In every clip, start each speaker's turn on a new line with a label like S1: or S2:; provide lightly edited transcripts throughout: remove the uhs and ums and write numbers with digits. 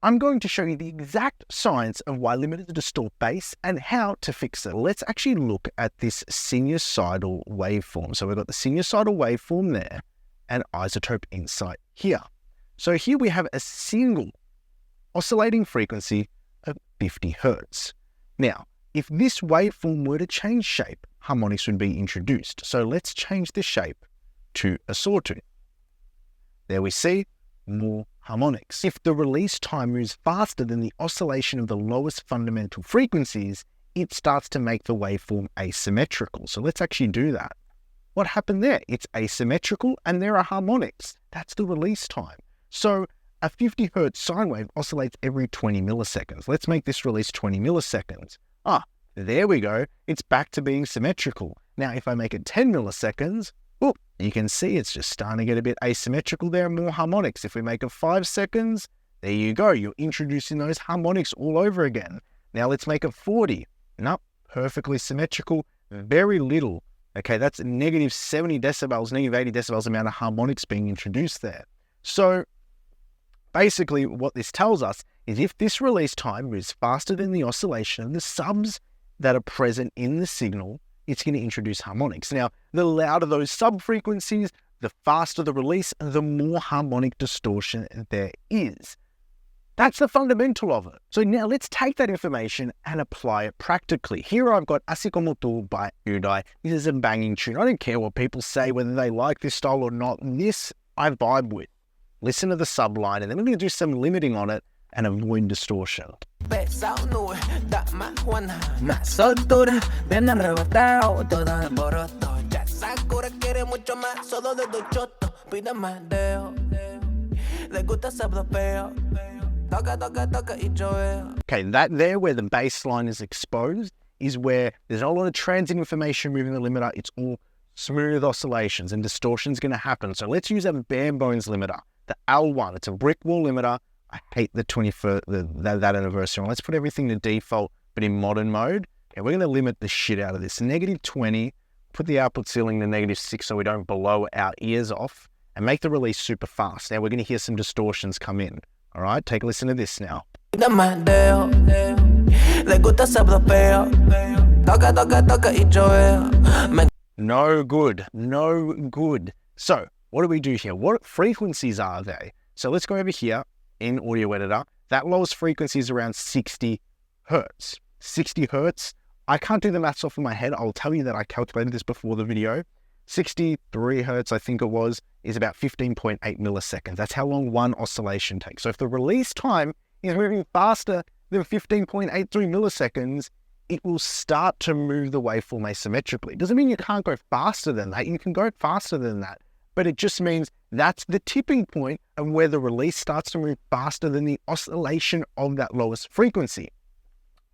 S1: I'm going to show you the exact science of why limited distort bass and how to fix it. Let's actually look at this sinusoidal waveform. So we've got the sinusoidal waveform there and isotope insight here. So here we have a single oscillating frequency of 50 Hertz. Now, if this waveform were to change shape, harmonics would be introduced. So let's change the shape to a sawtooth. There we see more harmonics. If the release time moves faster than the oscillation of the lowest fundamental frequencies, it starts to make the waveform asymmetrical. So let's actually do that. What happened there? It's asymmetrical and there are harmonics. That's the release time. So a 50 Hertz sine wave oscillates every 20 milliseconds. Let's make this release 20 milliseconds. There we go. It's back to being symmetrical. Now, if I make it 10 milliseconds, you can see it's just starting to get a bit asymmetrical. There are more harmonics. If we make it 5 seconds, there you go. You're introducing those harmonics all over again. Now let's make it 40. Nope, perfectly symmetrical, very little. Okay, that's negative 70 decibels, negative 80 decibels amount of harmonics being introduced there. So basically what this tells us is if this release time moves faster than the oscillation of the subs that are present in the signal, it's going to introduce harmonics. Now, the louder those sub-frequencies, the faster the release, and the more harmonic distortion there is. That's the fundamental of it. So now let's take that information and apply it practically. Here I've got Así Como Tú by Uday. This is a banging tune. I don't care what people say, whether they like this style or not. This I vibe with. Listen to the subline, and then we're going to do some limiting on it and avoid distortion. Okay, that there where the bass line is exposed is where there's not a lot of transient information moving the limiter. It's all smooth oscillations and distortion's going to happen. So let's use a bare bones limiter, the L1. It's a brick wall limiter. I hate the 21st, that anniversary. Let's put everything to default, but in modern mode. Okay, we're going to limit the shit out of this. Negative 20, put the output ceiling to negative 6 so we don't blow our ears off, and make the release super fast. Now we're going to hear some distortions come in. All right, take a listen to this now. No good, no good. So what do we do here? What frequencies are they? So let's go over here in Audio Editor. That lowest frequency is around 60 Hertz. 60 Hertz. I can't do the maths off of my head. I'll tell you that I calculated this before the video. 63 Hertz, I think it was, is about 15.8 milliseconds. That's how long one oscillation takes. So if the release time is moving faster than 15.83 milliseconds, it will start to move the waveform asymmetrically. Doesn't mean you can't go faster than that. You can go faster than that. But it just means that's the tipping point and where the release starts to move faster than the oscillation of that lowest frequency.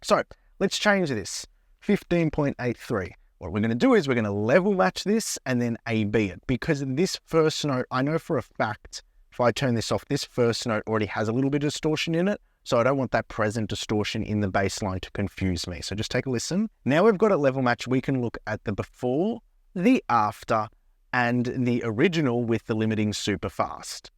S1: So let's change this, 15.83. What we're going to do is we're going to level match this and then A-B it, because this first note, I know for a fact, if I turn this off, this first note already has a little bit of distortion in it. So I don't want that present distortion in the bass line to confuse me. So just take a listen. Now we've got it level match. We can look at the before, the after, and the original with the limiting super fast.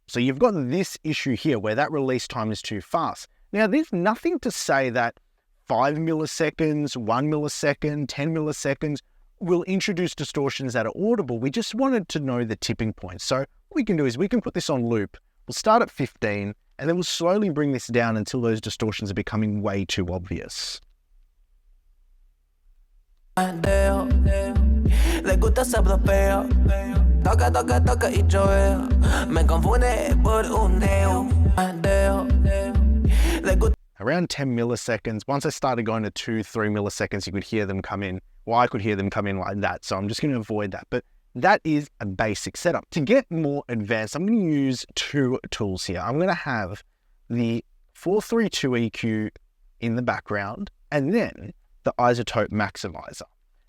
S1: So you've got this issue here where that release time is too fast. Now there's nothing to say that 5 milliseconds, 1 millisecond, 10 milliseconds will introduce distortions that are audible. We just wanted to know the tipping point. So what we can do is we can put this on loop. We'll start at 15 and then we'll slowly bring this down until those distortions are becoming way too obvious. Around 10 milliseconds, once I started going to 2-3 milliseconds, you could hear them come in. Well, I could hear them come in like that, so I'm just going to avoid that. But that is a basic setup. To get more advanced, I'm going to use two tools here. I'm going to have the 432 EQ in the background, and then the isotope maximizer.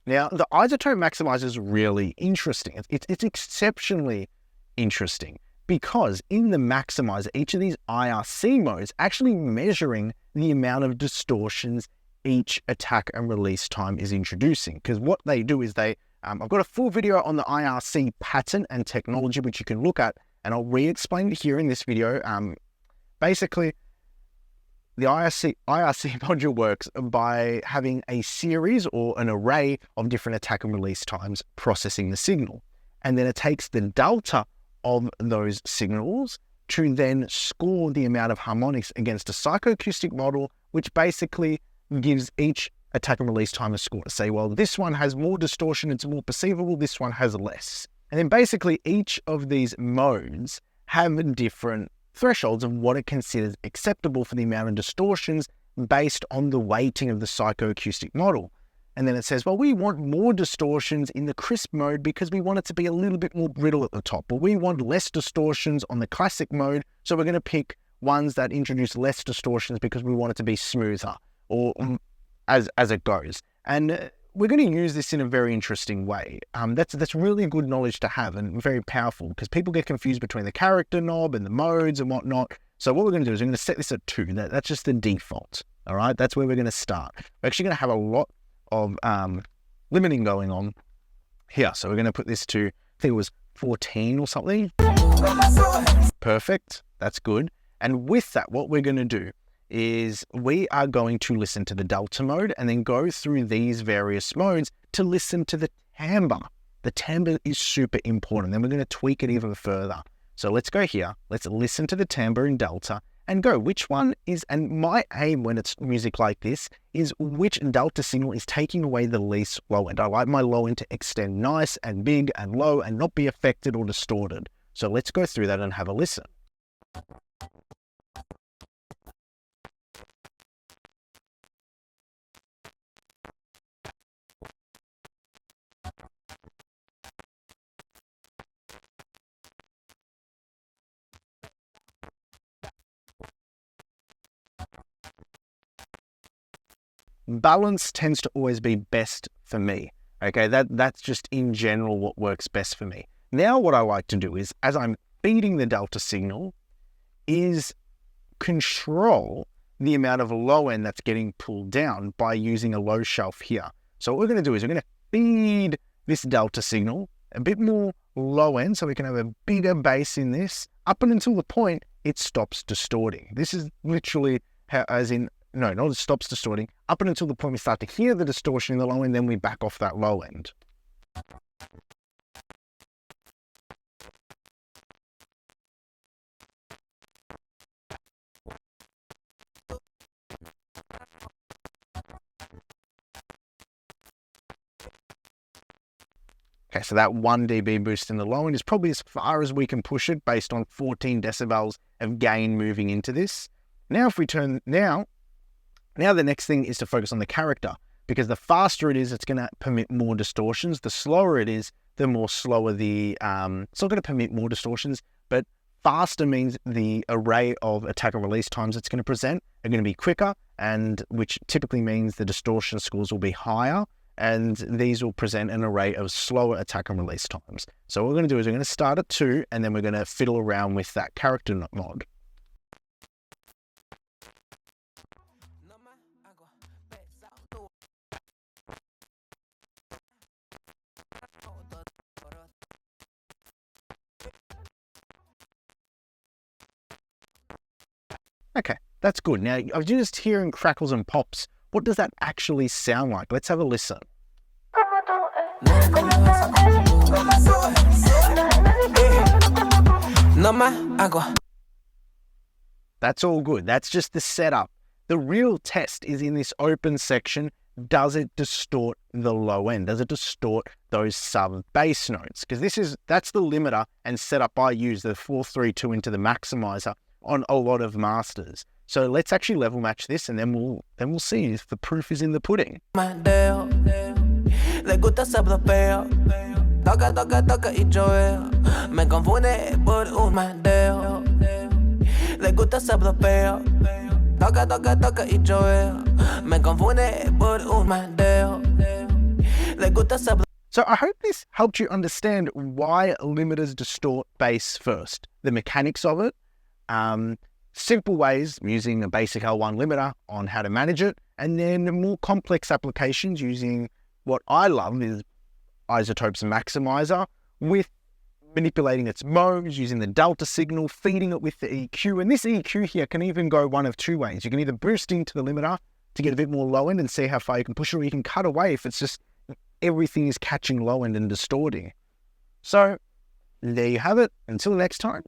S1: Now, the isotope maximizer is really interesting. It's exceptionally interesting because in the maximizer, each of these IRC modes actually measuring the amount of distortions each attack and release time is introducing. Because what they do is I've got a full video on the IRC pattern and technology, which you can look at, and I'll re-explain it here in this video. Basically, the IRC module works by having a series or an array of different attack and release times processing the signal. And then it takes the delta of those signals to then score the amount of harmonics against a psychoacoustic model, which basically gives each attack and release time a score to say, well, this one has more distortion, it's more perceivable, this one has less. And then basically each of these modes have different thresholds of what it considers acceptable for the amount of distortions based on the weighting of the psychoacoustic model. And then it says, well, we want more distortions in the crisp mode because we want it to be a little bit more brittle at the top, or we want less distortions on the classic mode, so we're going to pick ones that introduce less distortions because we want it to be smoother, or as it goes. And we're going to use this in a very interesting way. That's really good knowledge to have and very powerful because people get confused between the character knob and the modes and whatnot. So what we're going to do is we're going to set this at 2. That's just the default. All right, that's where we're going to start. We're actually going to have a lot of limiting going on here. So we're going to put this to, I think it was 14 or something. Perfect. That's good. And with that, what we're going to do is we are going to listen to the delta mode and then go through these various modes to listen to the timbre. The timbre is super important. Then we're going to tweak it even further. So let's go here. Let's listen to the timbre in delta and go which one is, and my aim when it's music like this is which delta signal is taking away the least low end. I like my low end to extend nice and big and low and not be affected or distorted. So let's go through that and have a listen. Balance tends to always be best for me. Okay, that's just in general what works best for me. Now what I like to do is, as I'm feeding the delta signal, is control the amount of low end that's getting pulled down by using a low shelf here. So what we're going to do is we're going to feed this delta signal a bit more low end so we can have a bigger bass in this up until the point it stops distorting. This is literally how, no, not it stops distorting, up until the point we start to hear the distortion in the low end, then we back off that low end. Okay, so that 1 dB boost in the low end is probably as far as we can push it based on 14 decibels of gain moving into this. Now if we turn, now the next thing is to focus on the character, because the faster it is, it's going to permit more distortions. The slower it is, the more slower the, it's not going to permit more distortions, but faster means the array of attack and release times it's going to present are going to be quicker, and which typically means the distortion scores will be higher, and these will present an array of slower attack and release times. So what we're going to do is we're going to start at 2, and then we're going to fiddle around with that character mod. Okay, that's good. Now, I'm just hearing crackles and pops. What does that actually sound like? Let's have a listen. That's all good. That's just the setup. The real test is in this open section. Does it distort the low end? Does it distort those sub bass notes? Because that's the limiter and setup I use, the 432 into the maximizer on a lot of masters. So let's actually level match this, and then we'll see if the proof is in the pudding. So I hope this helped you understand why limiters distort bass first, the mechanics of it, simple ways using a basic L1 limiter on how to manage it, and then more complex applications using what I love is Isotope's maximizer with manipulating its modes, using the delta signal, feeding it with the EQ. And this EQ here can even go one of two ways. You can either boost into the limiter to get a bit more low end and see how far you can push it, or you can cut away if it's just everything is catching low end and distorting. So there you have it. Until next time,